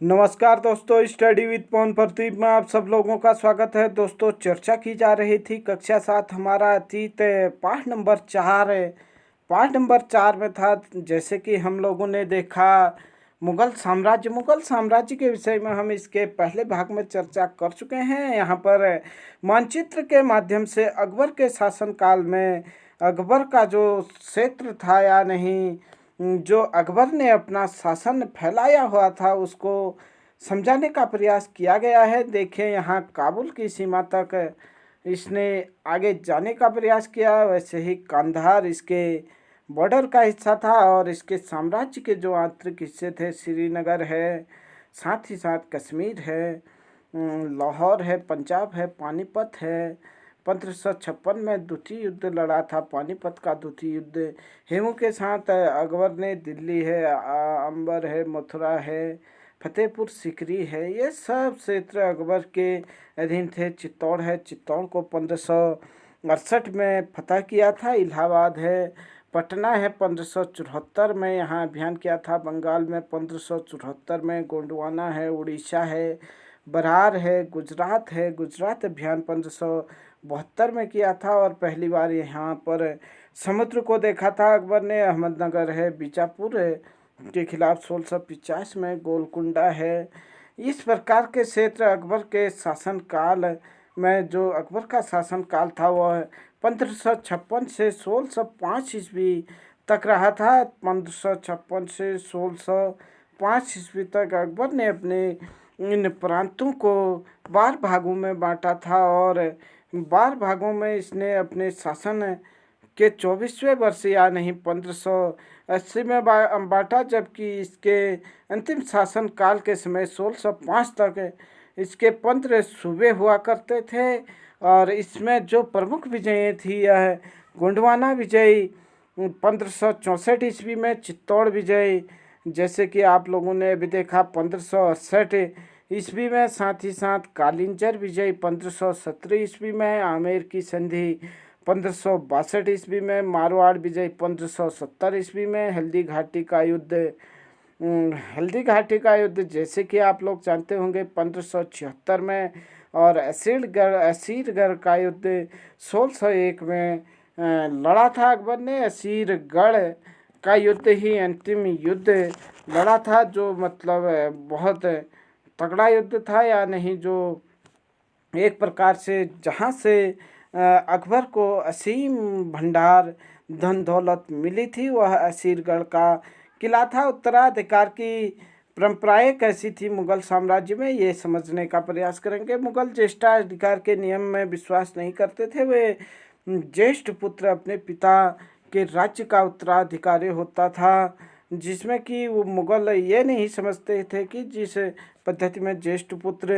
नमस्कार दोस्तों, study with पवन प्रदीप में आप सब लोगों का स्वागत है। दोस्तों, चर्चा की जा रही थी कक्षा 7 हमारा अतीत पाठ नंबर 4 है। पाठ नंबर 4 में था, जैसे कि हम लोगों ने देखा मुगल साम्राज्य के विषय में हम इसके पहले भाग में चर्चा कर चुके हैं। यहाँ पर मानचित्र के माध्यम से अकबर के शासनकाल में अकबर का जो क्षेत्र था या नहीं, जो अकबर ने अपना शासन फैलाया हुआ था, उसको समझाने का प्रयास किया गया है। देखें, यहाँ काबुल की सीमा तक इसने आगे जाने का प्रयास किया। वैसे ही कंधार इसके बॉर्डर का हिस्सा था और इसके साम्राज्य के जो आंतरिक हिस्से थे, श्रीनगर है, साथ ही साथ कश्मीर है, लाहौर है, पंजाब है, पानीपत है। 1556 में द्वितीय युद्ध लड़ा था, पानीपत का द्वितीय युद्ध। हेमू के साथ अकबर ने दिल्ली है, अंबर है, मथुरा है, फतेहपुर सीकरी है, ये सब क्षेत्र अकबर के अधीन थे। चित्तौड़ है, चित्तौड़ को 1568 में फतह किया था। इलाहाबाद है, पटना है, 1574 में यहाँ अभियान किया था। बंगाल में 1574 में गोंडवाना है, उड़ीसा है, बरार है, गुजरात अभियान 1572 में किया था। और पहली बार यहाँ पर समुद्र को देखा था अकबर ने। अहमदनगर है, बीजापुर के खिलाफ 1650 में गोलकुंडा है। इस प्रकार के क्षेत्र अकबर के शासनकाल में, जो अकबर का शासनकाल था, वह 1556 से 1605 ईस्वी तक रहा था। 1556 से 1605 ईस्वी तक अकबर ने अपने इन प्रांतों को 12 भागों में बांटा था और 12 भागों में इसने अपने शासन के 24वें वर्ष या नहीं 1580 में बांटा, जबकि इसके अंतिम शासन काल के समय 1605 तक इसके 15 सूबे हुआ करते थे। और इसमें जो प्रमुख विजय थी, यह गोंडवाना विजय 1564 ईस्वी में, चित्तौड़ विजय जैसे कि आप लोगों ने अभी देखा 1568 ईस्वी में, साथ ही साथ कालिंजर विजय 1517 ईस्वी में, आमेर की संधि 1562 ईस्वी में, मारवाड़ विजय 1570 ईस्वी में, हल्दी घाटी का युद्ध जैसे कि आप लोग जानते होंगे 1576 में, और असीरगढ़ का युद्ध 1601 में लड़ा था अकबर ने। असीरगढ़ का युद्ध ही अंतिम युद्ध लड़ा था, जो मतलब बहुत तगड़ा युद्ध था या नहीं, जो एक प्रकार से जहाँ से अकबर को असीम भंडार धन दौलत मिली थी, वह असीरगढ़ का किला था। उत्तराधिकार की परंपराएं कैसी थी मुगल साम्राज्य में, ये समझने का प्रयास करेंगे। मुगल ज्येष्ठाधिकार के नियम में विश्वास नहीं करते थे। वे ज्येष्ठ पुत्र अपने पिता के राज्य का उत्तराधिकारी होता था, जिसमें कि वो मुगल ये नहीं समझते थे कि जिस पद्धति में ज्येष्ठ पुत्र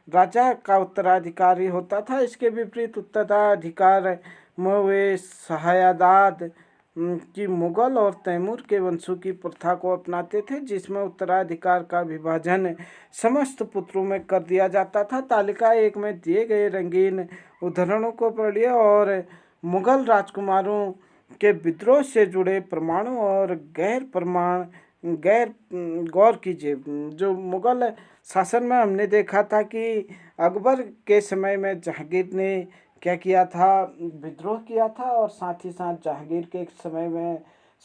राजा का उत्तराधिकारी होता था, इसके विपरीत उत्तराधिकार में वे सहायदाद कि मुगल और तैमूर के वंशों की प्रथा को अपनाते थे, जिसमें उत्तराधिकार का विभाजन समस्त पुत्रों में कर दिया जाता था। तालिका 1 में दिए गए रंगीन उदाहरणों को पढ़िए और मुगल राजकुमारों के विद्रोह से जुड़े प्रमाणों और गैर गौर कीजिए। जो मुगल शासन में हमने देखा था कि अकबर के समय में जहांगीर ने क्या किया था, विद्रोह किया था, और साथ ही साथ जहांगीर के समय में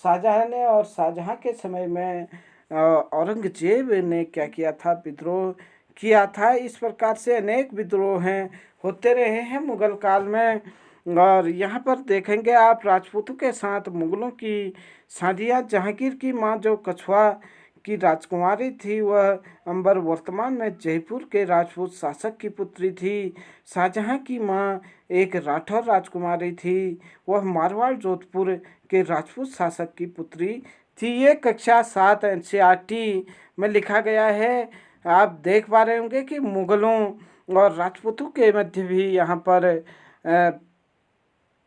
शाहजहां ने, और शाहजहां के समय में औरंगजेब ने क्या किया था, विद्रोह किया था। इस प्रकार से अनेक विद्रोह हैं होते रहे हैं मुगल काल में। और यहाँ पर देखेंगे आप, राजपूतों के साथ मुगलों की शादियाँ। जहांगीर की माँ जो कछवा की राजकुमारी थी, वह अंबर वर्तमान में जयपुर के राजपूत शासक की पुत्री थी। शाहजहां की माँ एक राठौर राजकुमारी थी, वह मारवाड़ जोधपुर के राजपूत शासक की पुत्री थी। ये कक्षा 7 एनसीईआरटी में लिखा गया है। आप देख पा रहे होंगे कि मुगलों और राजपूतों के मध्य भी यहाँ पर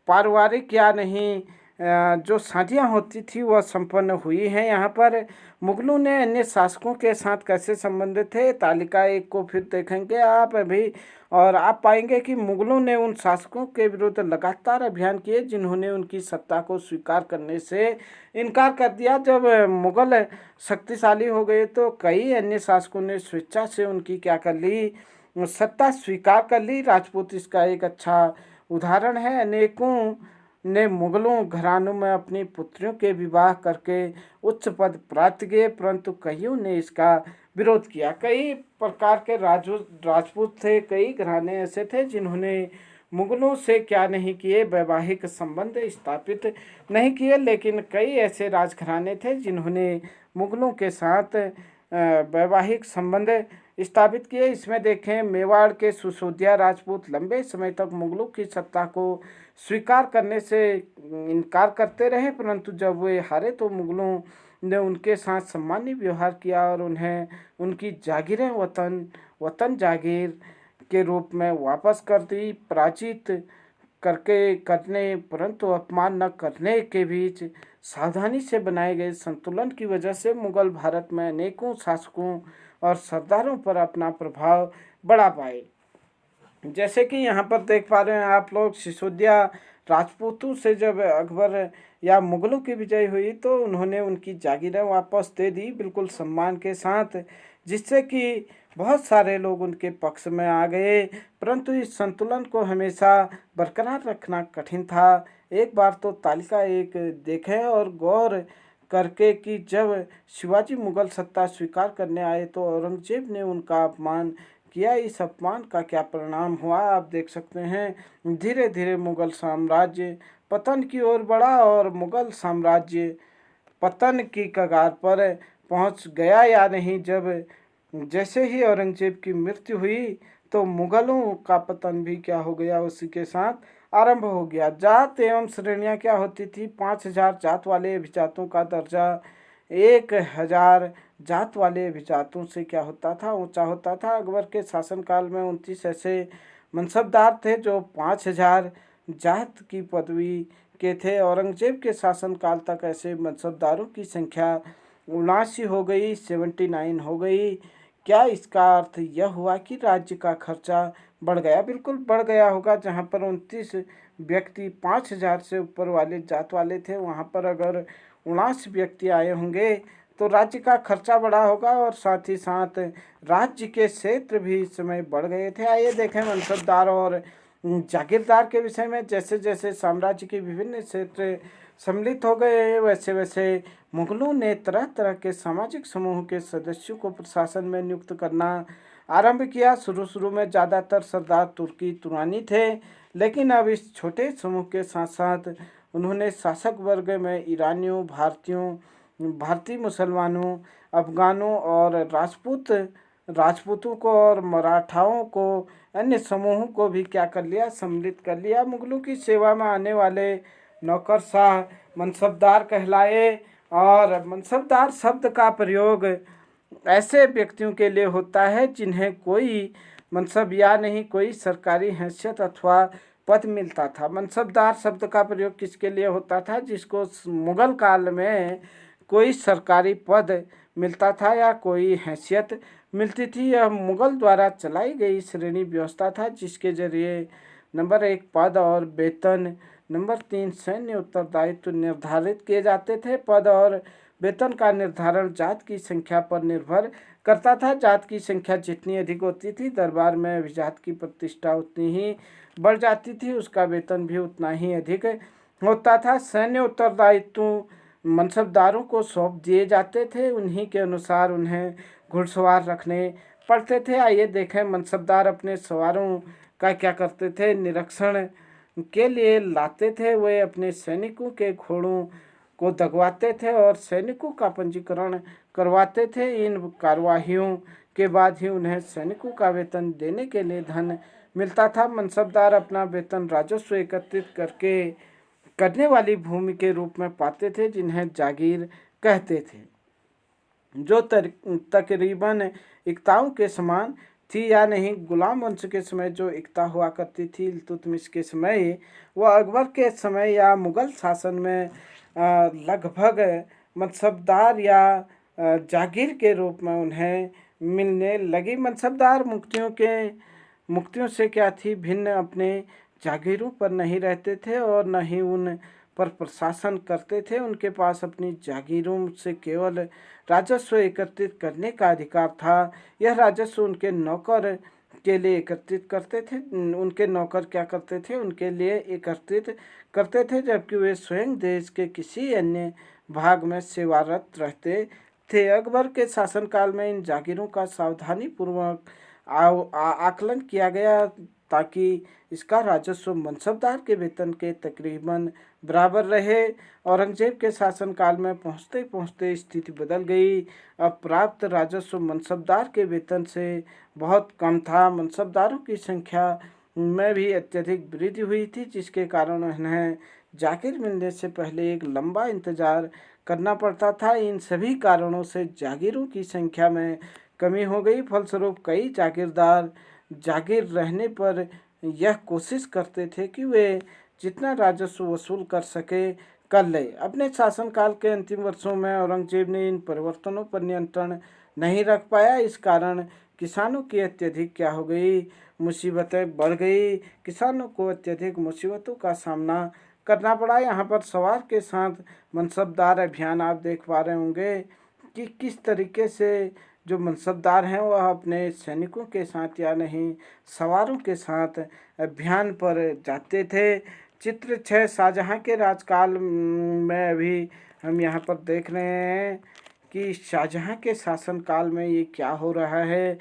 पारिवारिक या नहीं जो शादियाँ होती थी वह संपन्न हुई हैं। यहाँ पर मुगलों ने अन्य शासकों के साथ कैसे संबंधित थे, तालिका एक को फिर देखेंगे आप अभी, और आप पाएंगे कि मुगलों ने उन शासकों के विरुद्ध लगातार अभियान किए जिन्होंने उनकी सत्ता को स्वीकार करने से इनकार कर दिया। जब मुगल शक्तिशाली हो गए तो कई अन्य शासकों ने स्वेच्छा से उनकी क्या कर ली, सत्ता स्वीकार कर ली। राजपूत इसका एक अच्छा उदाहरण है। अनेकों ने मुगलों घरानों में अपनी पुत्रियों के विवाह करके उच्च पद प्राप्त किए, परंतु कईयों ने इसका विरोध किया। कई प्रकार के राजपूत थे, कई घराने ऐसे थे जिन्होंने मुगलों से क्या नहीं किए, वैवाहिक संबंध स्थापित नहीं किए, लेकिन कई ऐसे राजघराने थे जिन्होंने मुगलों के साथ वैवाहिक संबंध स्थापित किए। इसमें देखें, मेवाड़ के सिसोदिया राजपूत लंबे समय तक मुगलों की सत्ता को स्वीकार करने से इनकार करते रहे, परंतु जब वे हारे तो मुगलों ने उनके साथ सम्मानी व्यवहार किया और उन्हें उनकी जागीरें वतन जागीर के रूप में वापस कर दी। पराजित करने परंतु अपमान न करने के बीच सावधानी से बनाए गए संतुलन की वजह से मुगल भारत में अनेकों शासकों और सरदारों पर अपना प्रभाव बढ़ा पाए। जैसे कि यहाँ पर देख पा रहे हैं आप लोग, सिसोदिया राजपूतों से जब अकबर या मुगलों की विजय हुई तो उन्होंने उनकी जागीरें वापस दे दी बिल्कुल सम्मान के साथ, जिससे कि बहुत सारे लोग उनके पक्ष में आ गए। परंतु इस संतुलन को हमेशा बरकरार रखना कठिन था। एक बार तो तालिका एक देखें और गौर करके कि जब शिवाजी मुगल सत्ता स्वीकार करने आए तो औरंगजेब ने उनका अपमान किया। इस अपमान का क्या परिणाम हुआ आप देख सकते हैं। धीरे धीरे मुगल साम्राज्य पतन की ओर बढ़ा और मुगल साम्राज्य पतन की कगार पर पहुंच गया या नहीं। जब जैसे ही औरंगजेब की मृत्यु हुई तो मुगलों का पतन भी क्या हो गया, उसी के साथ आरंभ हो गया। जात एवं श्रेणियाँ क्या होती थी, 5000 जात वाले अभिजातों का दर्जा 1000 जात वाले अभिजातों से क्या होता था, ऊंचा होता था। अकबर के शासनकाल में 29 ऐसे मनसबदार थे जो 5000 जात की पदवी के थे। औरंगजेब के शासनकाल तक ऐसे मनसबदारों की संख्या 79 हो गई, 79 हो गई। क्या इसका अर्थ यह हुआ कि राज्य का खर्चा बढ़ गया? बिल्कुल बढ़ गया होगा। जहाँ पर 29 व्यक्ति 5000 से ऊपर वाले जात वाले थे, वहाँ पर अगर 79 व्यक्ति आए होंगे तो राज्य का खर्चा बढ़ा होगा और साथ ही साथ राज्य के क्षेत्र भी इस समय बढ़ गए थे। आइए देखें मनसबदार और जागीरदार के विषय में। जैसे जैसे साम्राज्य के विभिन्न क्षेत्र सम्मिलित हो गए वैसे वैसे मुगलों ने तरह तरह के सामाजिक समूह के सदस्यों को प्रशासन में नियुक्त करना आरंभ किया। शुरू में ज़्यादातर सरदार तुर्की तुरानी थे, लेकिन अब इस छोटे समूह के साथ साथ उन्होंने शासक वर्ग में ईरानियों, भारतीय मुसलमानों, अफगानों और राजपूतों को और मराठाओं को, अन्य समूहों को भी क्या कर लिया, सम्मिलित कर लिया। मुगलों की सेवा में आने वाले नौकरशाह मनसबदार कहलाए। और मनसबदार शब्द का प्रयोग ऐसे व्यक्तियों के लिए होता है जिन्हें कोई मनसब या नहीं कोई सरकारी हैसियत अथवा पद मिलता था। मनसबदार शब्द का प्रयोग किसके लिए होता था? जिसको मुगल काल में कोई सरकारी पद मिलता था या कोई हैसियत मिलती थी। यह मुगल द्वारा चलाई गई श्रेणी व्यवस्था था जिसके जरिए नंबर 1 पद और वेतन, नंबर 3 सैन्य उत्तरदायित्व निर्धारित किए जाते थे। पद और वेतन का निर्धारण जात की संख्या पर निर्भर करता था। जात की संख्या जितनी अधिक होती थी, दरबार में अभिजात की प्रतिष्ठा उतनी ही बढ़ जाती थी, उसका वेतन भी उतना ही अधिक होता था। सैन्य उत्तरदायित्व मनसबदारों को सौंप दिए जाते थे, उन्हीं के अनुसार उन्हें घुड़सवार रखने पड़ते थे। आइए देखें, मनसबदार अपने सवारों का क्या करते थे, निरीक्षण के लिए लाते थे। वे अपने सैनिकों के घोड़ों को दगवाते थे और सैनिकों का पंजीकरण करवाते थे। इन कार्यवाहियों के बाद ही उन्हें सैनिकों का वेतन देने के लिए धन मिलता था। मनसबदार अपना वेतन राजस्व एकत्रित करने वाली भूमि के रूप में पाते थे, जिन्हें जागीर कहते थे, जो तकरीबन इक्ताओं के समान थी या नहीं। गुलाम वंश के समय जो एकता हुआ करती थी इल्तुतमिश के समय, वह अकबर के समय या मुग़ल शासन में लगभग मनसबदार या जागीर के रूप में उन्हें मिलने लगी। मनसबदार मुक्तियों से क्या थी भिन्न, अपने जागीरों पर नहीं रहते थे और न ही उन पर प्रशासन करते थे। उनके पास अपनी जागीरों से केवल राजस्व एकत्रित करने का अधिकार था। यह राजस्व उनके नौकर के लिए एकत्रित करते थे। उनके नौकर क्या करते थे, उनके लिए एकत्रित करते थे, जबकि वे स्वयं देश के किसी अन्य भाग में सेवारत रहते थे। अकबर के शासनकाल में इन जागीरों का सावधानी पूर्वक आकलन किया गया ताकि इसका राजस्व मनसबदार के वेतन के तकरीबन बराबर रहे। औरंगजेब के शासनकाल में पहुँचते पहुँचते स्थिति बदल गई। अब प्राप्त राजस्व मनसबदार के वेतन से बहुत कम था। मनसबदारों की संख्या में भी अत्यधिक वृद्धि हुई थी, जिसके कारण उन्हें जागीर मिलने से पहले एक लंबा इंतजार करना पड़ता था। इन सभी कारणों से जागीरों की संख्या में कमी हो गई। फलस्वरूप कई जागीरदार जागीर रहने पर यह कोशिश करते थे कि वे जितना राजस्व वसूल कर सके कर ले। अपने शासनकाल के अंतिम वर्षों में औरंगजेब ने इन परिवर्तनों पर नियंत्रण नहीं रख पाया। इस कारण किसानों की अत्यधिक क्या हो गई, मुसीबतें बढ़ गई। किसानों को अत्यधिक मुसीबतों का सामना करना पड़ा। यहाँ पर सवार के साथ मनसबदार अभियान आप देख पा रहे होंगे कि किस तरीके से जो मनसबदार हैं वह अपने सैनिकों के साथ या नहीं सवारों के साथ अभियान पर जाते थे। चित्र 6 शाहजहाँ के राजकाल में अभी हम यहाँ पर देख रहे हैं कि शाहजहाँ के शासनकाल में ये क्या हो रहा है।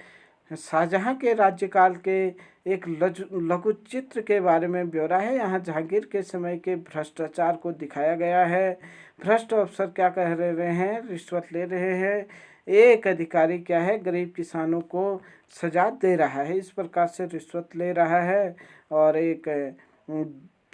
शाहजहाँ के राज्यकाल के एक लघु चित्र के बारे में ब्यौरा है। यहाँ जहांगीर के समय के भ्रष्टाचार को दिखाया गया है। भ्रष्ट अफसर क्या कह रहे हैं, रिश्वत ले रहे हैं। एक अधिकारी क्या है, गरीब किसानों को सजा दे रहा है, इस प्रकार से रिश्वत ले रहा है। और एक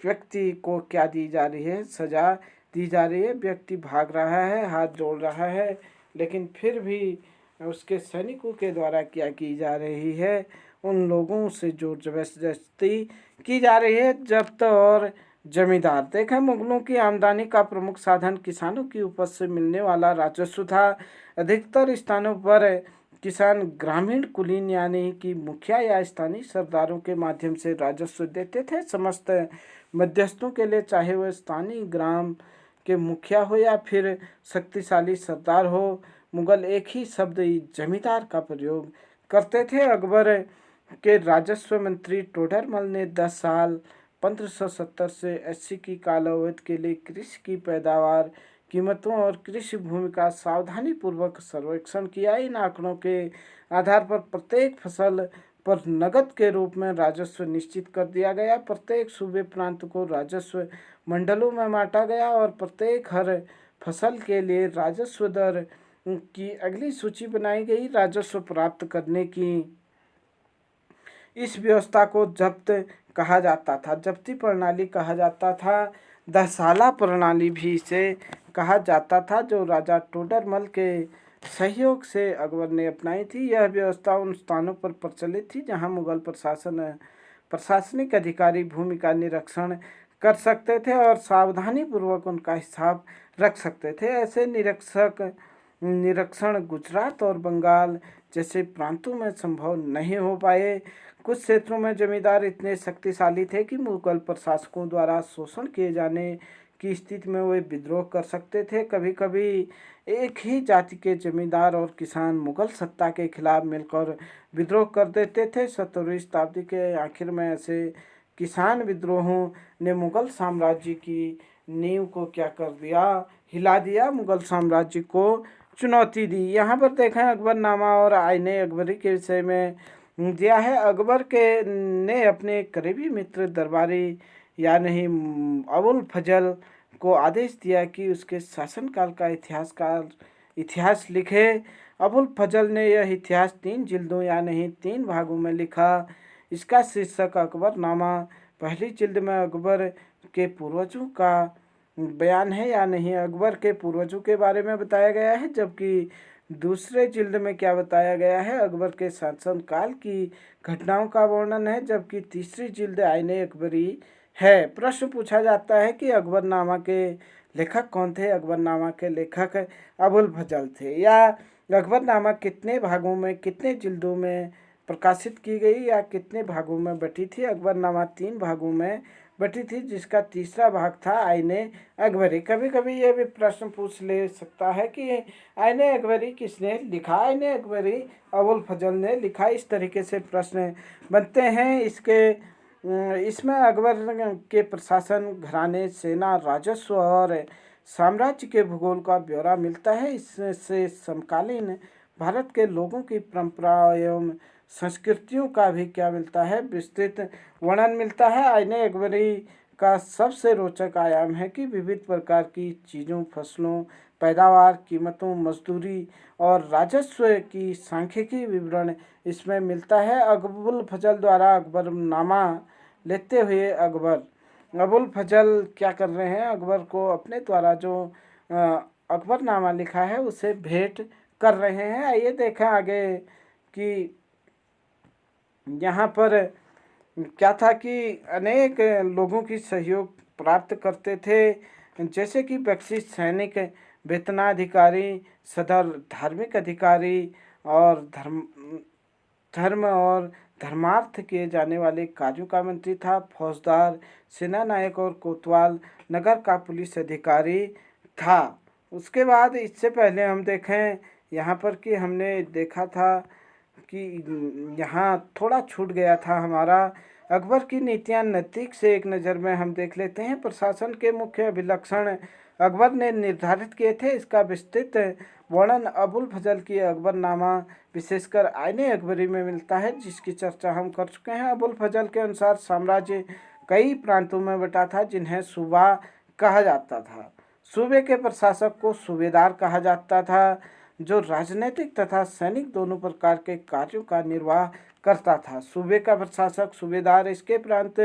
व्यक्ति को क्या दी जा रही है, सजा दी जा रही है। व्यक्ति भाग रहा है, हाथ जोड़ रहा है, लेकिन फिर भी उसके सैनिकों के द्वारा क्या की जा रही है, उन लोगों से जोर जबरदस्ती की जा रही है। जब्त और जमींदार देखें, मुगलों की आमदनी का प्रमुख साधन किसानों की उपज से मिलने वाला राजस्व था। अधिकतर स्थानों पर किसान ग्रामीण कुलीन यानी कि मुखिया या स्थानीय सरदारों के माध्यम से राजस्व देते थे। समस्त मध्यस्थों के लिए, चाहे वह स्थानीय ग्राम के मुखिया हो या फिर शक्तिशाली सरदार हो, मुगल एक ही शब्द जमींदार का प्रयोग करते थे। अकबर के राजस्व मंत्री टोडरमल ने 10 साल 1570 से 80 की काल अवधि के लिए कृषि की पैदावार, कीमतों और कृषि भूमि का सावधानी पूर्वक सर्वेक्षण किया। इन आंकड़ों के आधार पर प्रत्येक फसल पर नकद के रूप में राजस्व निश्चित कर दिया गया। प्रत्येक सूबे प्रांत को राजस्व मंडलों में बांटा गया और प्रत्येक हर फसल के लिए राजस्व दर की अगली सूची बनाई गई। राजस्व प्राप्त करने की इस व्यवस्था को जब्त कहा जाता था, जब्ती प्रणाली कहा जाता था। दहसाला प्रणाली भी इसे कहा जाता था, जो राजा टोडरमल के सहयोग से अकबर ने अपनाई थी। यह व्यवस्था उन स्थानों पर प्रचलित थी जहां मुगल प्रशासनिक अधिकारी भूमि का निरीक्षण कर सकते थे और सावधानी पूर्वक उनका हिसाब रख सकते थे। ऐसे निरीक्षण गुजरात और बंगाल जैसे प्रांतों में संभव नहीं हो पाए। कुछ क्षेत्रों में जमींदार इतने शक्तिशाली थे कि मुगल प्रशासकों द्वारा शोषण किए जाने की स्थिति में वे विद्रोह कर सकते थे। कभी कभी एक ही जाति के जमींदार और किसान मुगल सत्ता के खिलाफ मिलकर विद्रोह कर देते थे। 17वीं शताब्दी के आखिर में ऐसे किसान विद्रोहों ने मुगल साम्राज्य की नींव को क्या कर दिया, हिला दिया, मुगल साम्राज्य को चुनौती दी। यहाँ पर देखें, अकबरनामा और आईने अकबरी के विषय में दिया है। अकबर के ने अपने करीबी मित्र दरबारी या नहीं अबुल फजल को आदेश दिया कि उसके शासनकाल का इतिहास लिखे। अबुल फजल ने यह इतिहास 3 जिल्दों या नहीं 3 भागों में लिखा। इसका शीर्षक अकबरनामा। पहली जिल्द में अकबर के पूर्वजों का बयान है या नहीं अकबर के पूर्वजों के बारे में बताया गया है, जबकि दूसरे जिल्द में क्या बताया गया है, अकबर के शासनकाल की घटनाओं का वर्णन है, जबकि तीसरी जिल्द आईने अकबरी है। प्रश्न पूछा जाता है कि अकबरनामा के लेखक कौन थे। अकबरनामा के लेखक अबुल फजल थे। या अकबरनामा कितने भागों में, कितने जिल्दों में प्रकाशित की गई या कितने भागों में बटी थी। अकबरनामा 3 भागों में बटी थी, जिसका तीसरा भाग था आईने अकबरी। कभी कभी ये भी प्रश्न पूछ ले सकता है कि आईने अकबरी किसने लिखा। आईने अकबरी अबुल फजल ने लिखा। इस तरीके से प्रश्न बनते हैं। इसमें अकबर के प्रशासन, घराने, सेना, राजस्व और साम्राज्य के भूगोल का ब्यौरा मिलता है। इससे समकालीन भारत के लोगों की परंपरा एवं संस्कृतियों का भी क्या मिलता है, विस्तृत वर्णन मिलता है। आईने अकबरी का सबसे रोचक आयाम है कि विविध प्रकार की चीज़ों, फसलों, पैदावार, कीमतों, मजदूरी और राजस्व की सांख्यिकी विवरण इसमें मिलता है। अबुल फजल द्वारा अकबरनामा लेते हुए अबुल फजल क्या कर रहे हैं, अकबर को अपने द्वारा जो अकबरनामा लिखा है उसे भेंट कर रहे हैं। आइए देखें आगे कि यहाँ पर क्या था कि अनेक लोगों की सहयोग प्राप्त करते थे, जैसे कि बख्शी सैनिक, वेतनाधिकारी, सदर धार्मिक अधिकारी और धर्म और धर्मार्थ किए जाने वाले कार्यों का मंत्री था। फौजदार, सेना नायक और कोतवाल नगर का पुलिस अधिकारी था। उसके बाद इससे पहले हम देखें यहाँ पर कि हमने देखा था कि यहाँ थोड़ा छूट गया था हमारा। अकबर की नीतियाँ नज़दीक से एक नज़र में हम देख लेते हैं। प्रशासन के मुख्य अभिलक्षण अकबर ने निर्धारित किए थे। इसका विस्तृत वर्णन अबुल फजल की अकबरनामा विशेषकर आईने अकबरी में मिलता है, जिसकी चर्चा हम कर चुके हैं। अबुल फजल के अनुसार साम्राज्य कई प्रांतों में बटा था, जिन्हें सूबा कहा जाता था। सूबे के प्रशासक को सूबेदार कहा जाता था, जो राजनीतिक तथा सैनिक दोनों प्रकार के कार्यों का निर्वाह करता था। सूबे का प्रशासक सूबेदार, इसके प्रांत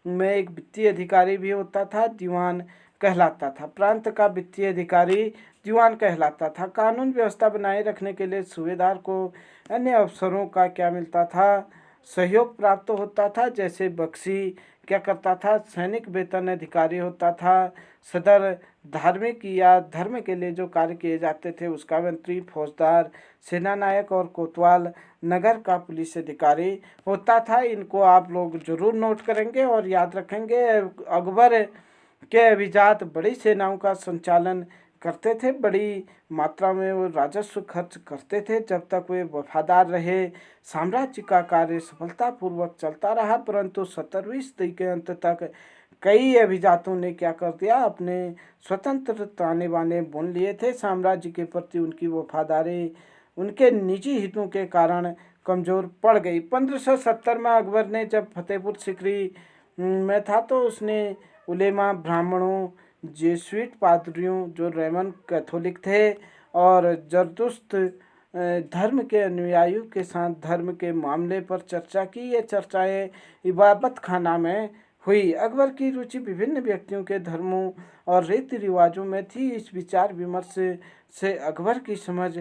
में एक वित्तीय अधिकारी भी होता था, दीवान कहलाता था। प्रांत का वित्तीय अधिकारी दीवान कहलाता था। कानून व्यवस्था बनाए रखने के लिए सूबेदार को अन्य अफसरों का क्या मिलता था, सहयोग प्राप्त होता था। जैसे बख्शी क्या करता था, सैनिक वेतन अधिकारी होता था। सदर धार्मिक या धर्म के लिए जो कार्य किए जाते थे उसका मंत्री। फौजदार, सेना नायक और कोतवाल नगर का पुलिस अधिकारी होता था। इनको आप लोग जरूर नोट करेंगे और याद रखेंगे। अकबर के अभिजात बड़ी सेनाओं का संचालन करते थे, बड़ी मात्रा में वो राजस्व खर्च करते थे। जब तक वे वफादार रहे, साम्राज्य का कार्य सफलतापूर्वक चलता रहा। परंतु 17वीं सदी के अंत तक कई अभिजातों ने क्या कर दिया, अपने स्वतंत्र ताने बाने बुन लिए थे। साम्राज्य के प्रति उनकी वफादारी उनके निजी हितों के कारण कमज़ोर पड़ गई। 1570 में अकबर ने जब फतेहपुर सीकरी में था तो उसने उलेमा, ब्राह्मणों, जेसुइट पादरियों जो रोमन कैथोलिक थे और जरदुश्त धर्म के अनुयायियों के साथ धर्म के मामले पर चर्चा की। ये चर्चाएं इबादत खाना में हुई। अकबर की रुचि विभिन्न व्यक्तियों के धर्मों और रीति रिवाजों में थी। इस विचार विमर्श से अकबर की समझ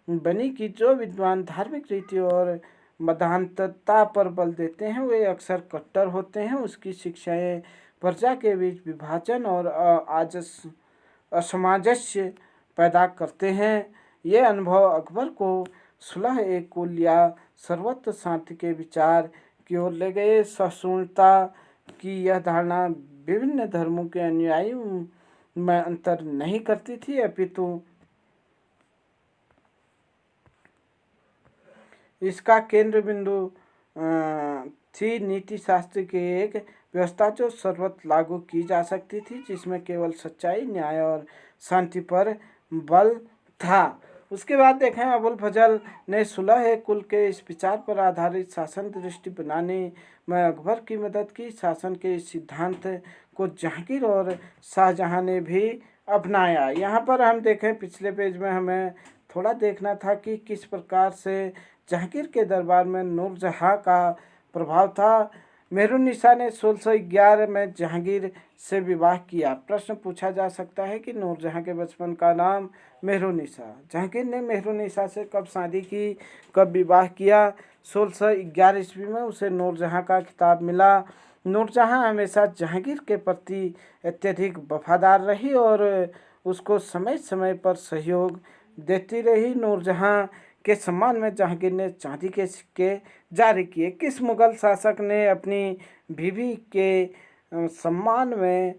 बनी कि जो विद्वान धार्मिक रीति और मतान्तरता पर बल देते हैं वे अक्सर कट्टर होते हैं। उसकी शिक्षाएं प्रजा के बीच विभाजन और असमंजस्य पैदा करते हैं। ये अनुभव अकबर को सुलह ए कुल या सर्वत्र शांति के विचार की ओर ले गए। सहिष्णुता की यह धारणा विभिन्न धर्मों के अनुयायियों में अंतर नहीं करती थी, अपितु इसका केंद्र बिंदु थी नीति शास्त्र की एक व्यवस्था जो सर्वत्र लागू की जा सकती थी, जिसमें केवल सच्चाई, न्याय और शांति पर बल था। उसके बाद देखें अबुल फजल ने सुलह ए कुल के इस विचार पर आधारित शासन दृष्टि बनाने में अकबर की मदद की। शासन के इस सिद्धांत को जहांगीर और शाहजहां ने भी अपनाया। यहाँ पर हम देखें पिछले पेज में हमें थोड़ा देखना था कि किस प्रकार से जहांगीर के दरबार में नूरजहां का प्रभाव था। मेहरुन्निसा ने 1611 में जहांगीर से विवाह किया। प्रश्न पूछा जा सकता है कि नूरजहां के बचपन का नाम मेहरुन्निसा। जहांगीर ने मेहरुन्निसा से कब शादी की, कब विवाह किया? 1611 ईस्वी में उसे नूरजहां का खिताब मिला। नूरजहां हमेशा जहांगीर के प्रति अत्यधिक वफादार रही और उसको समय समय पर सहयोग देती रही। नूरजहां के सम्मान में जहांगीर ने चांदी के सिक्के जारी किए। किस मुगल शासक ने अपनी बीवी के सम्मान में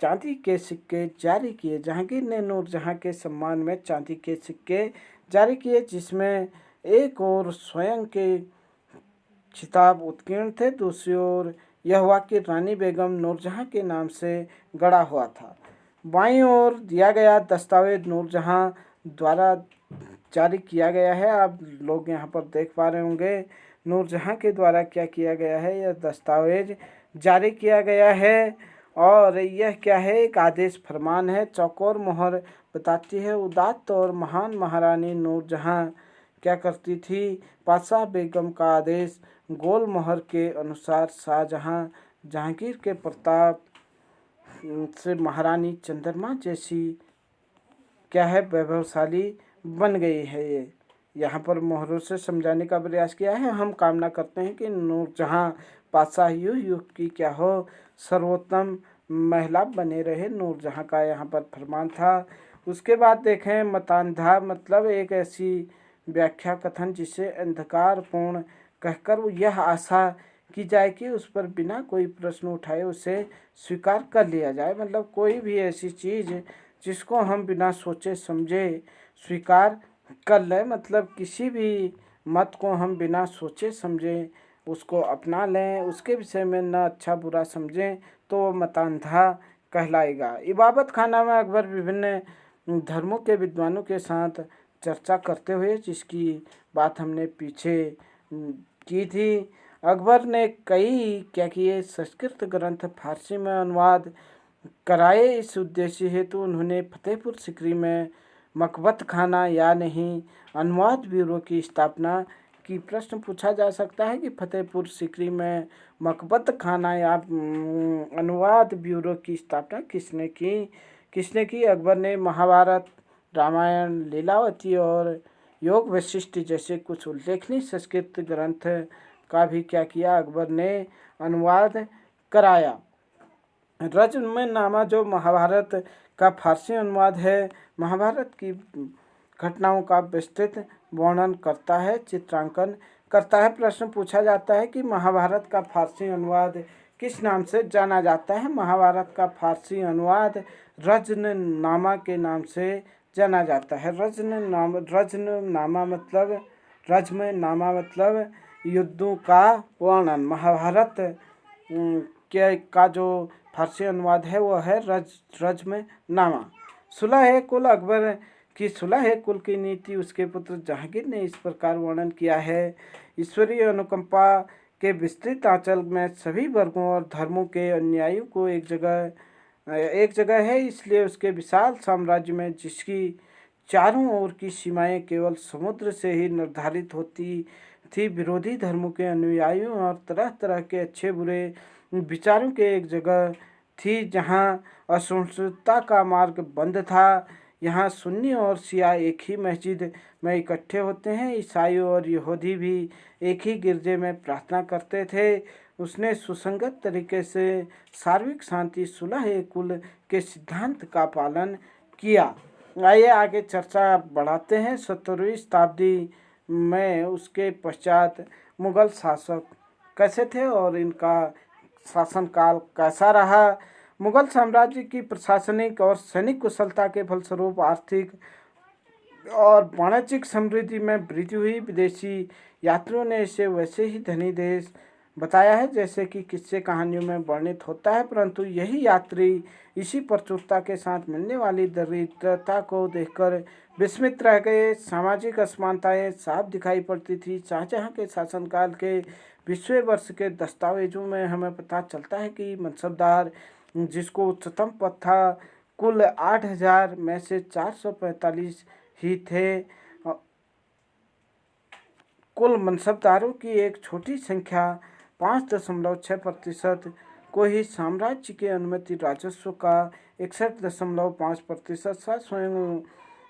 चांदी के सिक्के जारी किए? जहांगीर ने नूरजहां के सम्मान में चांदी के सिक्के जारी किए, जिसमें एक ओर स्वयं के खिताब उत्कीर्ण थे, दूसरी ओर यह वाक्य रानी बेगम नूरजहां के नाम से गढ़ा हुआ था। बाईं ओर दिया गया दस्तावेज नूरजहां द्वारा जारी किया गया है। आप लोग यहाँ पर देख पा रहे होंगे नूरजहां के द्वारा क्या किया गया है। यह दस्तावेज जारी किया गया है और यह क्या है, एक आदेश फरमान है। चौकोर मोहर बताती है उदात्त और महान महारानी नूरजहां क्या करती थी। पातशाह बेगम का आदेश गोल मोहर के अनुसार शाहजहां जहांगीर के प्रताप से महारानी चंद्रमा जैसी क्या है, वैभवशाली बन गई है। ये यहाँ पर मोहरों से समझाने का प्रयास किया है। हम कामना करते हैं कि नूरजहां पातशाह युग की क्या हो, सर्वोत्तम महिला बने रहे। नूरजहां का यहाँ पर फरमान था। उसके बाद देखें मतांधा मतलब एक ऐसी व्याख्या कथन जिसे अंधकारपूर्ण कहकर यह आशा की जाए कि उस पर बिना कोई प्रश्न उठाए उसे स्वीकार कर लिया जाए। मतलब कोई भी ऐसी चीज़ जिसको हम बिना सोचे समझे स्वीकार कर लें, मतलब किसी भी मत को हम बिना सोचे समझे उसको अपना लें, उसके विषय में न अच्छा बुरा समझें, तो मतांधा कहलाएगा। इबादत खाना में अकबर विभिन्न धर्मों के विद्वानों के साथ चर्चा करते हुए, जिसकी बात हमने पीछे की थी, अकबर ने कई क्या किए संस्कृत ग्रंथ फारसी में अनुवाद कराए। इस उद्देश्य हेतु उन्होंने फतेहपुर सिकरी में मकबत खाना या नहीं अनुवाद ब्यूरो की स्थापना की। प्रश्न पूछा जा सकता है कि फतेहपुर सिकरी में मकबत खाना या अनुवाद ब्यूरो की स्थापना किसने की? अकबर ने महाभारत, रामायण, लीलावती और योग वशिष्ठ जैसे कुछ उल्लेखनीय संस्कृत ग्रंथ का भी क्या किया, अकबर ने अनुवाद कराया। रजमनामा जो महाभारत का फारसी अनुवाद है, महाभारत की घटनाओं का विस्तृत वर्णन करता है, चित्रांकन करता है। प्रश्न पूछा जाता है कि महाभारत का फारसी अनुवाद किस नाम से जाना जाता है? महाभारत का फारसी अनुवाद रजमनामा के नाम से जाना जाता है। रजमनामा मतलब युद्धों का वर्णन। महाभारत का जो फारसी अनुवाद है वो है रजमनामा। सुलह कुल अकबर की सुलह कुल की नीति उसके पुत्र जहांगीर ने इस प्रकार वर्णन किया है। ईश्वरीय अनुकंपा के विस्तृत आंचल में सभी वर्गों और धर्मों के अनुयायियों को एक जगह है, इसलिए उसके विशाल साम्राज्य में जिसकी चारों ओर की सीमाएं केवल समुद्र से ही निर्धारित होती थी, विरोधी धर्मों के अनुयायियों और तरह तरह के अच्छे बुरे विचारों के एक जगह थी जहां असहिष्णुता का मार्ग बंद था। यहाँ सुन्नी और शिया एक ही मस्जिद में इकट्ठे होते हैं। ईसाई और यहूदी भी एक ही गिरजे में प्रार्थना करते थे। उसने सुसंगत तरीके से सार्वत्रिक शांति सुलह कुल के सिद्धांत का पालन किया। आइए आगे चर्चा बढ़ाते हैं। 17वीं शताब्दी में उसके पश्चात मुगल शासक कैसे थे और इनका शासनकाल कैसा रहा? मुगल साम्राज्य की प्रशासनिक और सैनिक कुशलता के फलस्वरूप आर्थिक और वाणिज्यिक समृद्धि में वृद्धि हुई। विदेशी यात्रियों ने इसे वैसे ही धनी देश बताया है जैसे कि किस्से कहानियों में वर्णित होता है, परंतु यही यात्री इसी प्रचुरता के साथ मिलने वाली दरिद्रता को देखकर विस्मित रह गए। सामाजिक असमानताएं साफ दिखाई पड़ती थी। शाहजहां के शासनकाल के 20वें वर्ष के दस्तावेजों में हमें पता चलता है कि मनसबदार, जिसको उच्चतम पद था, कुल 8000 में से 445 ही थे। कुल मनसबदारों की एक छोटी संख्या 5.6% को ही साम्राज्य के अनुमति राजस्व का 61.5% सा स्वयं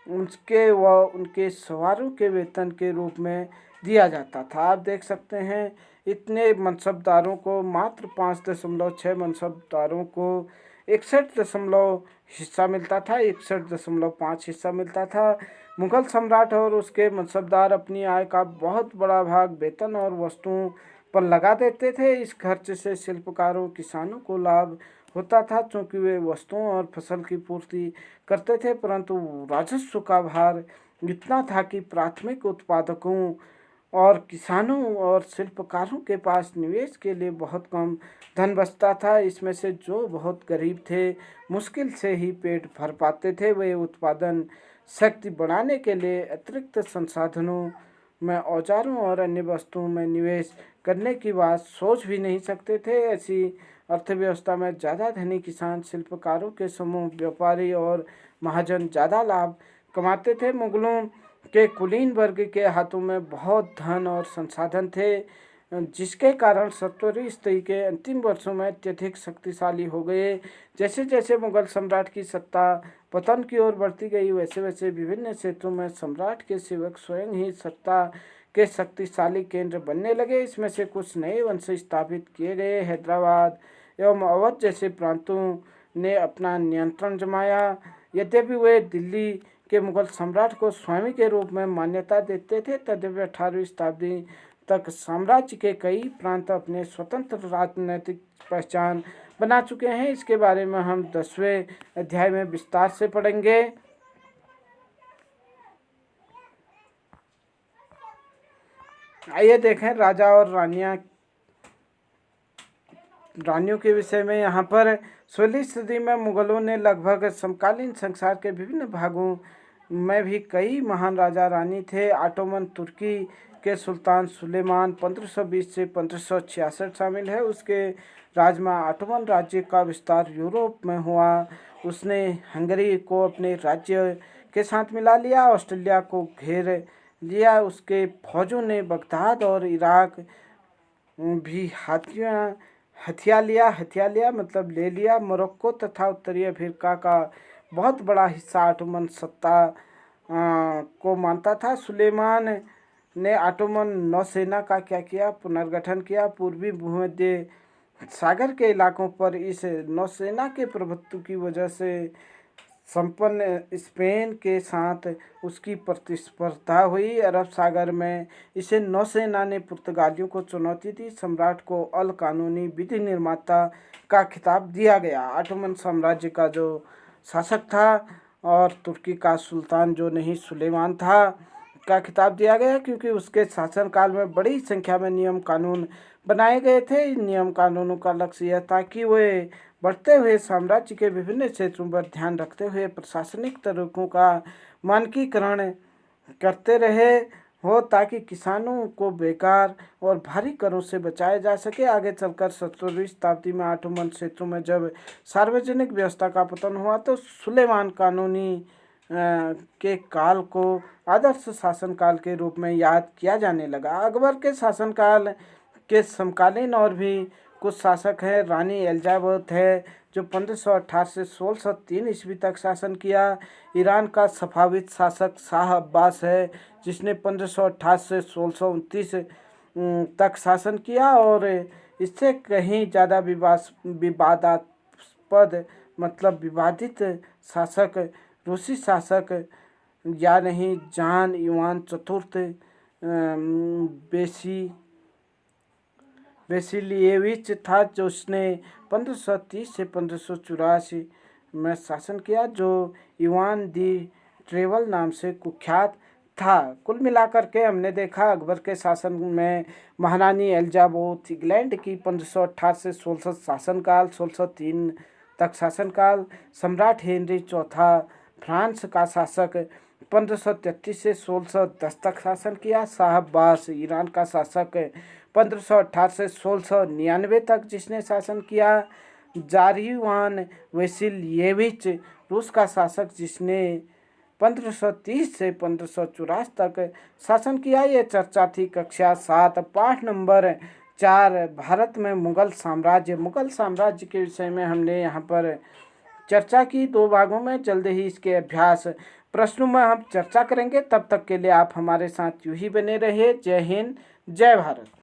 उसके व उनके सवारों के वेतन के रूप में दिया जाता था। आप देख सकते हैं इतने मनसबदारों को मात्र 5.6 मनसबदारों को 61 हिस्सा मिलता था, 61.5 हिस्सा मिलता था। मुगल सम्राट और उसके मनसबदार अपनी आय का बहुत बड़ा भाग वेतन और वस्तुओं पर लगा देते थे। इस खर्च से शिल्पकारों किसानों को लाभ होता था क्योंकि वे वस्तुओं और फसल की पूर्ति करते थे, परंतु राजस्व का भार इतना था कि प्राथमिक उत्पादकों और किसानों और शिल्पकारों के पास निवेश के लिए बहुत कम धन बचता था। इसमें से जो बहुत गरीब थे, मुश्किल से ही पेट भर पाते थे, वे उत्पादन शक्ति बढ़ाने के लिए अतिरिक्त संसाधनों में औजारों और अन्य वस्तुओं में निवेश करने की बात सोच भी नहीं सकते थे। ऐसी अर्थव्यवस्था में ज़्यादा धनी किसान, शिल्पकारों के समूह, व्यापारी और महाजन ज़्यादा लाभ कमाते थे। मुगलों के कुलीन वर्ग के हाथों में बहुत धन और संसाधन थे, जिसके कारण सत्तरी स्थिति के अंतिम वर्षों में अत्यधिक शक्तिशाली हो गए। जैसे जैसे मुगल सम्राट की सत्ता पतन की ओर बढ़ती गई, वैसे वैसे विभिन्न क्षेत्रों में सम्राट के सेवक स्वयं ही सत्ता के शक्तिशाली केंद्र बनने लगे। इसमें से कुछ नए वंश स्थापित किए गए। हैदराबाद एवं अवध जैसे प्रांतों ने अपना नियंत्रण जमाया। यद्यपि वे दिल्ली के मुगल सम्राट को स्वामी के रूप में मान्यता देते थे, तद्यपि 18वीं शताब्दी तक साम्राज्य के कई प्रांत अपने स्वतंत्र राजनीतिक पहचान बना चुके हैं। इसके बारे में हम 10वें अध्याय में विस्तार से पढ़ेंगे। आइए देखें राजा और रानियों के विषय में। यहाँ पर 16वीं सदी में मुगलों ने लगभग समकालीन संसार के विभिन्न भागों में भी कई महान राजा रानी थे। ऑटोमन तुर्की के सुल्तान सुलेमान 1520 से 1566 शामिल है। उसके राज में ऑटोमन राज्य का विस्तार यूरोप में हुआ। उसने हंगरी को अपने राज्य के साथ मिला लिया, ऑस्ट्रेलिया को घेर लिया। उसके फौजों ने बगदाद और इराक भी हथिया लिया मतलब ले लिया। मोरक्को तथा उत्तरी अफ्रीका का बहुत बड़ा हिस्सा ऑटोमन सत्ता को मानता था। सुलेमान ने ऑटोमन नौसेना का क्या किया, पुनर्गठन किया। पूर्वी भूमध्य सागर के इलाकों पर इस नौसेना के प्रभुत्व की वजह से संपन्न स्पेन के साथ उसकी प्रतिस्पर्धा हुई। अरब सागर में इसे नौसेना ने पुर्तगालियों को चुनौती दी। सम्राट को अल कानूनी विधि निर्माता का खिताब दिया गया। ऑटोमन साम्राज्य का जो शासक था और तुर्की का सुल्तान जो नहीं सुलेमान था का खिताब दिया गया, क्योंकि उसके शासनकाल में बड़ी संख्या में नियम कानून बनाए गए थे। इन नियम कानूनों का लक्ष्य यह था कि वे बढ़ते हुए साम्राज्य के विभिन्न क्षेत्रों पर ध्यान रखते हुए प्रशासनिक तरीकों का मानकीकरण करते रहे हो, ताकि किसानों को बेकार और भारी करों से बचाया जा सके। आगे चलकर 17वीं शताब्दी में ऑटोमन क्षेत्रों में जब सार्वजनिक व्यवस्था का पतन हुआ तो सुलेमान कानूनी के काल को आदर्श शासनकाल के रूप में याद किया जाने लगा। अकबर के शासनकाल के समकालीन और भी कुछ शासक हैं। रानी एलिजाबेथ है जो 1518 से 1603 ईस्वी तक शासन किया। ईरान का सफाविद शासक शाह अब्बास है जिसने 1528 से 1629 तक शासन किया और इससे कहीं ज़्यादा विवादास्पद मतलब विवादित शासक रूसी शासक या नहीं जान इवान चतुर्थ बेसिलिएविच था, जो उसने 1530 से 1584 में शासन किया, जो इवान दी ट्रेवल नाम से कुख्यात था। कुल मिलाकर के हमने देखा अकबर के शासन में महारानी एलिजाबेथ इंग्लैंड की 1518 से 1600 शासनकाल, 1603 तक शासनकाल। सम्राट हेनरी चौथा फ्रांस का शासक 1533 से 1610 तक शासन किया। शाह अब्बास ईरान का शासक 1518 से 1699 तक जिसने शासन किया। जारिवान वेसिलिएविच रूस का शासक जिसने 1530 से 1584 तक शासन किया। ये चर्चा थी कक्षा 7 पाठ नंबर 4 भारत में मुगल साम्राज्य के विषय में हमने यहाँ पर चर्चा की 2 भागों में। जल्द ही इसके अभ्यास प्रश्नों में हम चर्चा करेंगे। तब तक के लिए आप हमारे साथ यूं ही बने रहिए। जय हिंद, जय भारत।